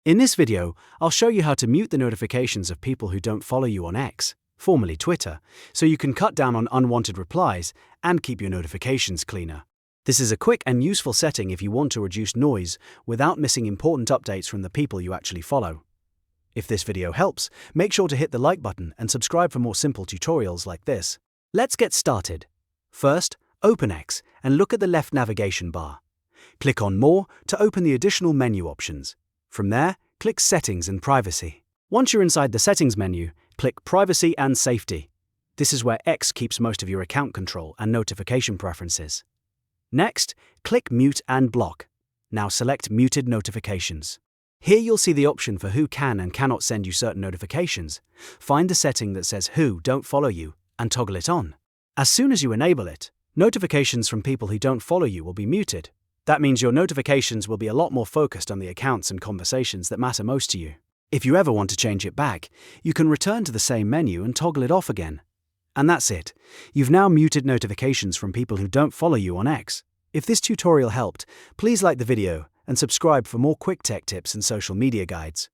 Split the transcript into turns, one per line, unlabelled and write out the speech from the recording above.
In this video, I'll show you how to mute the notifications of people who don't follow you on X, formerly Twitter, so you can cut down on unwanted replies and keep your notifications cleaner. This is a quick and useful setting if you want to reduce noise without missing important updates from the people you actually follow. If this video helps, make sure to hit the like button and subscribe for more simple tutorials like this. Let's get started. First, open X and look at the left navigation bar. Click on More to open the additional menu options. From there, click Settings and Privacy. Once you're inside the Settings menu, click Privacy and Safety. This is where X keeps most of your account control and notification preferences. Next, click Mute and Block. Now select Muted Notifications. Here you'll see the option for who can and cannot send you certain notifications. Find the setting that says Who don't follow you and toggle it on. As soon as you enable it, notifications from people who don't follow you will be muted. That means your notifications will be a lot more focused on the accounts and conversations that matter most to you. If you ever want to change it back, you can return to the same menu and toggle it off again. And that's it. You've now muted notifications from people who don't follow you on X. If this tutorial helped, please like the video and subscribe for more quick tech tips and social media guides.